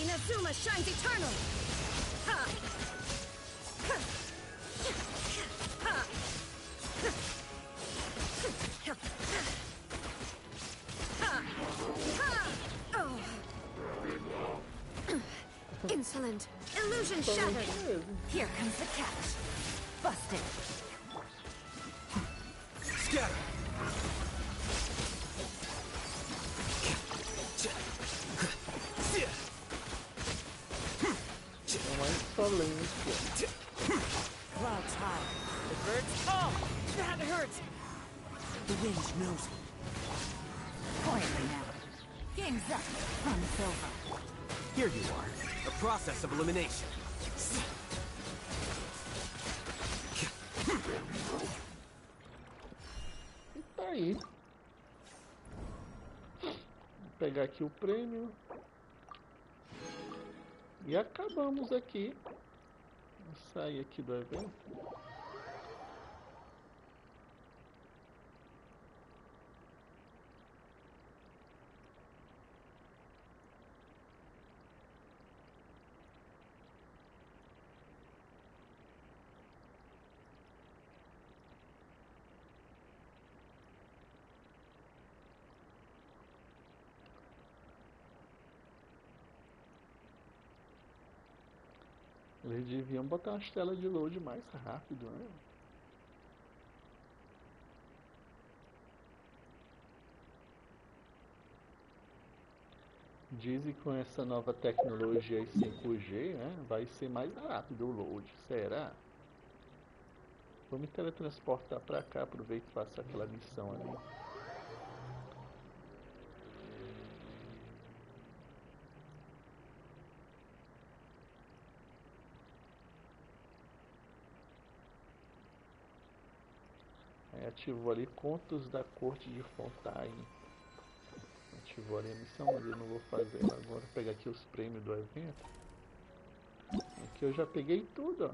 Inazuma shines eternal. Ha! Ha! Ha! Insolent. Illusion shattered. Here comes the catch. Busted. Scatter. Clouds high. The birds fall. That hurts. The wind knows me. Quietly now. Game's up. Fun's over. Here you are. The process of elimination. E tá aí. Vou pegar aqui o prêmio. E acabamos aqui. Vou sair aqui do evento. Eles deviam botar umas telas de load mais rápido, né? Dizem que com essa nova tecnologia 5G, né, vai ser mais rápido o load. Será? Vou me teletransportar pra cá, aproveito e faço aquela missão ali. Ativou ali Contos da Corte de Fontaine. Ativou ali a missão, mas eu não vou fazer ela agora. Vou pegar aqui os prêmios do evento. Aqui eu já peguei tudo, ó.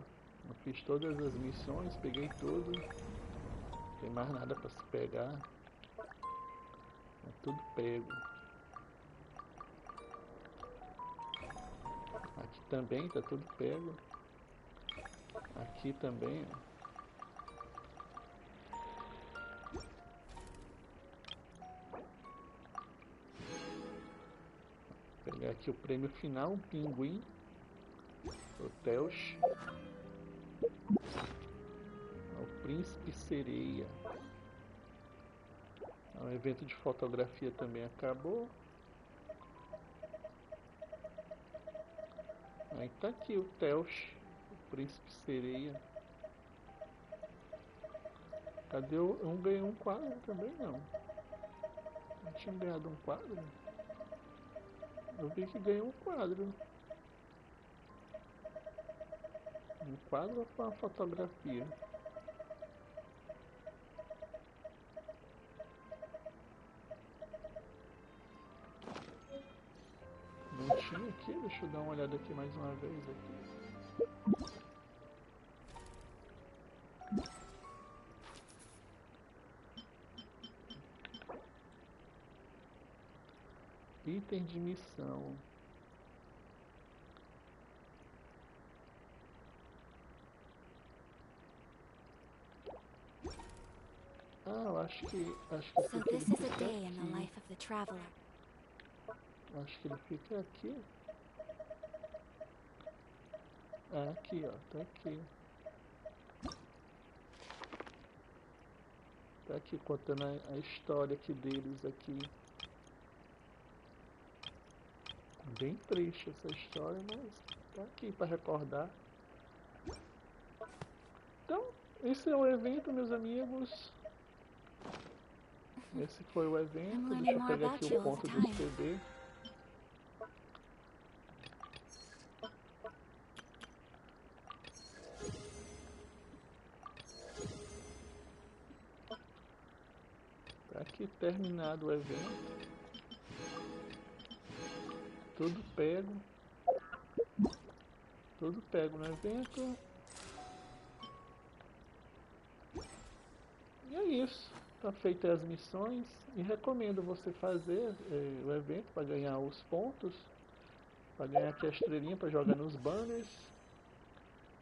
Eu fiz todas as missões, peguei tudo. Não tem mais nada para se pegar. É tudo pego. Aqui também tá tudo pego. Aqui também, ó. Pegar aqui o prêmio final, um pinguim, o Thelxie, o Príncipe Sereia. O evento de fotografia também acabou. Aí tá aqui o Thelxie, o Príncipe Sereia. Cadê o... Eu não ganhei um quadro também, não. Não tinha ganhado um quadro? Eu vi que ganhou um quadro. Um quadro ou foi uma fotografia? Não tinha aqui? Deixa eu dar uma olhada aqui mais uma vez aqui. Item de missão. Ah, eu acho que So this is a day in the life of the traveler. Acho que ele fica aqui. Ah, aqui, ó, tá aqui. Tá aqui contando a história aqui deles aqui. Bem triste essa história, mas tá aqui para recordar. Então, esse é o evento, meus amigos. Esse foi o evento. Deixa eu pegar aqui o ponto do CD. Tá aqui terminado o evento. Tudo pego. Tudo pego no evento. E é isso. Tá feitas as missões. E recomendo você fazer o evento para ganhar os pontos. Para ganhar aqui a estrelinha para jogar nos banners.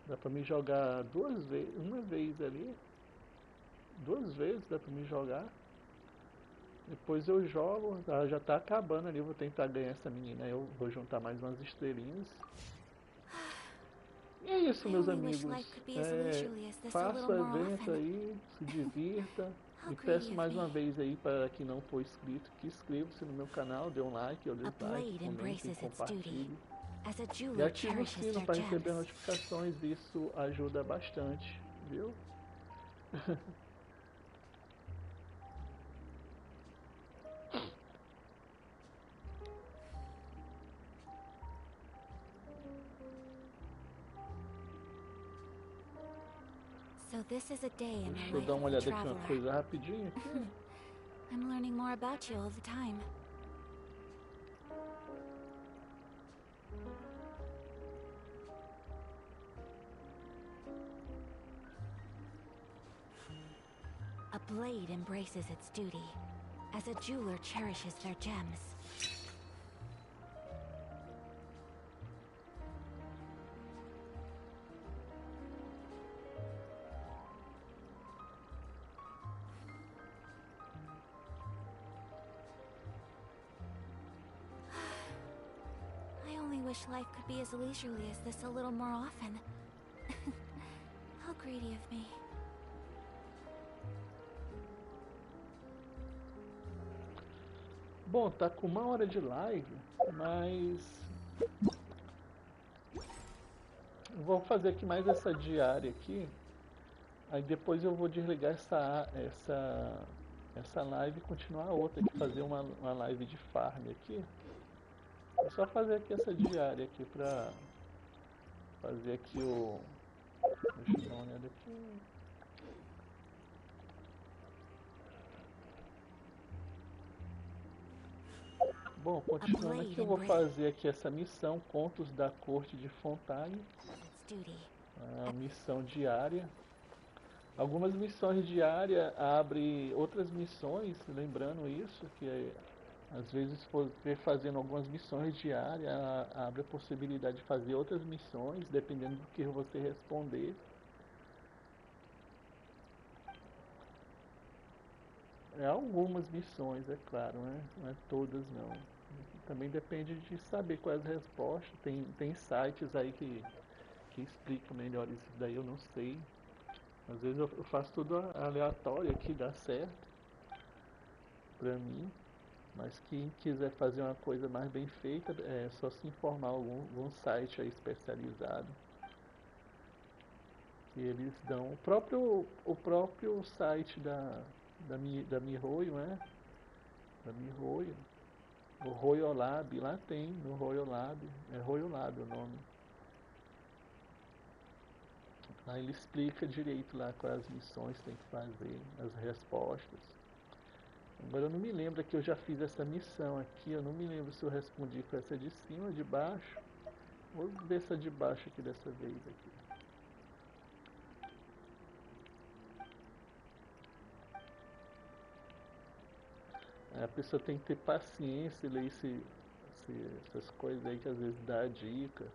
Dá para me jogar duas vezes. Uma vez ali. Duas vezes dá para me jogar. Depois eu jogo. Já tá acabando ali. Eu vou tentar ganhar essa menina. Eu vou juntar mais umas estrelinhas. E é isso, meus amigos. Faça o evento aí, se divirta. E peço mais uma vez aí para quem não for inscrito, que inscreva-se no meu canal, dê um like ou dislike, comente, compartilhe. E ative o sino para receber notificações, isso ajuda bastante, viu? Deixa eu dar uma olhada aqui, uma coisa rapidinho aqui. I'm learning more about you all the time. A blade embraces its duty, as a jeweler cherishes their gems. I wish life could be as leisurely as this a little more often. How greedy of me. Bom, tá com 1 hora de live, mas eu vou fazer aqui mais essa diária aqui. Aí depois eu vou desligar essa live e continuar a outra aqui, fazer uma live de farm aqui. É só fazer aqui essa diária aqui pra fazer aqui o... Deixa eu dar uma olhada aqui. Bom, continuando aqui, eu vou fazer aqui essa missão, Contos da Corte de Fontaine. A missão diária. Algumas missões diárias abrem outras missões, lembrando isso, que às vezes você fazendo algumas missões diárias, abre a possibilidade de fazer outras missões, dependendo do que você responder. Algumas missões, é claro, né? Não é todas não. Também depende de saber quais as respostas. Tem sites aí que explicam melhor isso daí, eu não sei. Às vezes eu faço tudo aleatório aqui, dá certo pra mim. Mas quem quiser fazer uma coisa mais bem feita, é só se informar algum site aí especializado. E eles dão o próprio site da Mihoyo, né? Da Mihoyo. O Royolab, lá tem, no Royolab. É Royolab o nome. Lá ele explica direito lá quais as missões tem que fazer, as respostas. Agora eu não me lembro que eu já fiz essa missão aqui, eu não me lembro se eu respondi com essa de cima ou de baixo. Vou ver essa de baixo aqui dessa vez aqui. A pessoa tem que ter paciência, ler essas coisas aí que às vezes dá dica.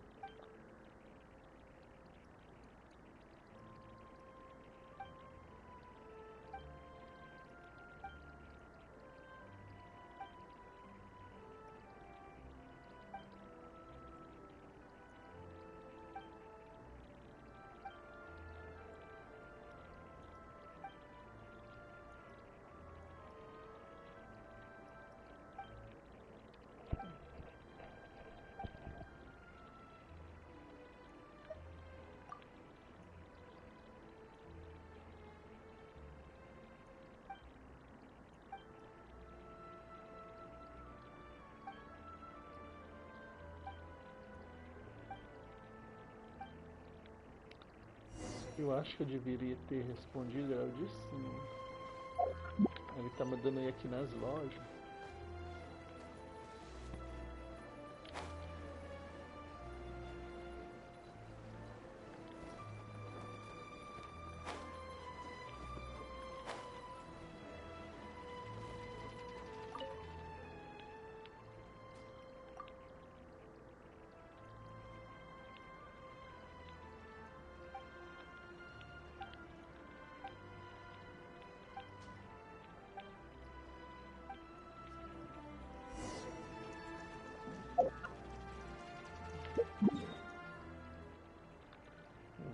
Eu acho que eu deveria ter respondido, ela disse sim. Ele tá mandando aí aqui nas lojas.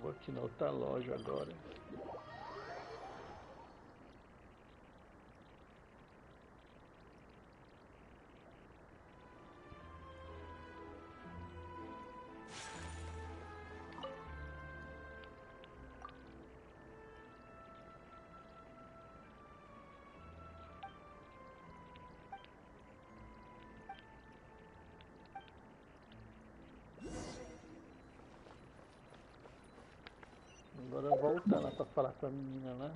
Vou aqui na outra loja agora. Agora voltar lá pra falar com a menina lá.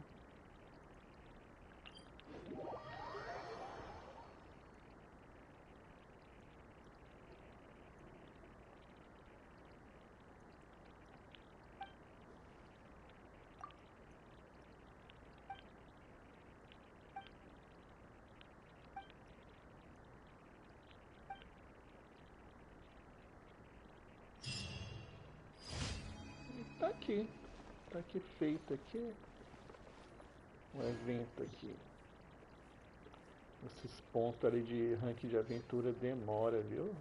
Tá aqui. Tá aqui feito aqui. Um evento aqui. Esses pontos ali de ranking de aventura demora, viu?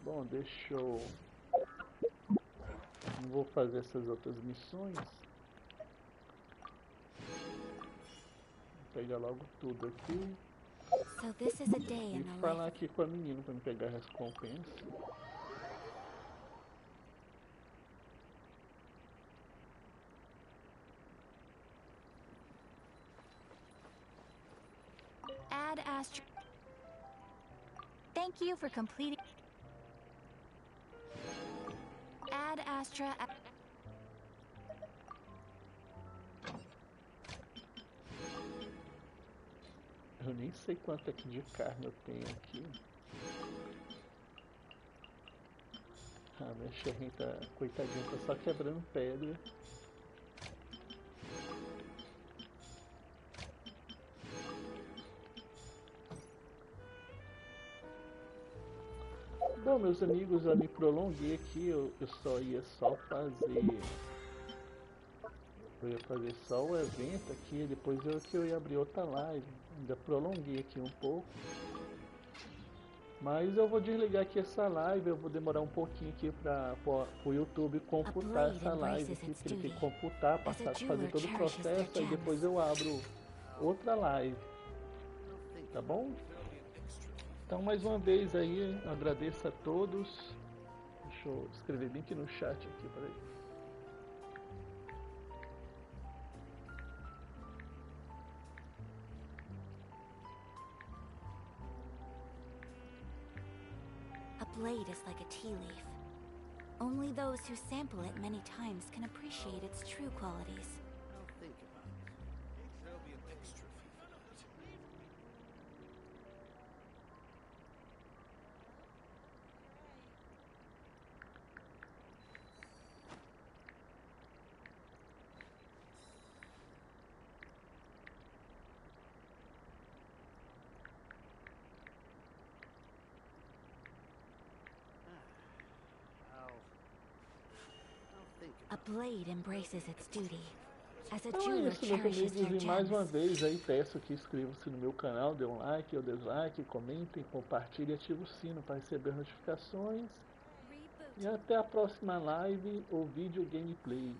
Bom, deixa eu... Não vou fazer essas outras missões. Vou pegar logo tudo aqui. So this is a day in E the falar life. aqui com a menina pra me pegar a recompensa. Ad Astra. Thank you for completing. Ad Astra. Eu nem sei quanto aqui de carne eu tenho aqui. Ah, minha xerrinha tá, coitadinha, tá só quebrando pedra. Bom, meus amigos, eu me prolonguei aqui, eu ia fazer... Eu ia fazer só o evento aqui, depois eu ia abrir outra live. Ainda prolonguei aqui um pouco. Mas eu vou desligar aqui essa live, eu vou demorar um pouquinho aqui para o YouTube computar essa live aqui, porque ele tem que computar, fazer todo o processo, aí depois eu abro outra live. Tá bom? Então mais uma vez aí, eu agradeço a todos. Deixa eu escrever bem aqui no chat aqui, peraí. A blade is like a tea leaf. Only those who sample it many times can appreciate its true qualities. I'll think about it. There'll be an extra fee for that. A blade embraces its duty. As a Então é jeweler isso, meus cherishes amigos, their e mais uma gems. vez aí peço que inscrevam-se no meu canal, dê um like ou dislike, comentem, compartilhem e ativem o sino para receber notificações. E até a próxima live ou vídeo gameplay.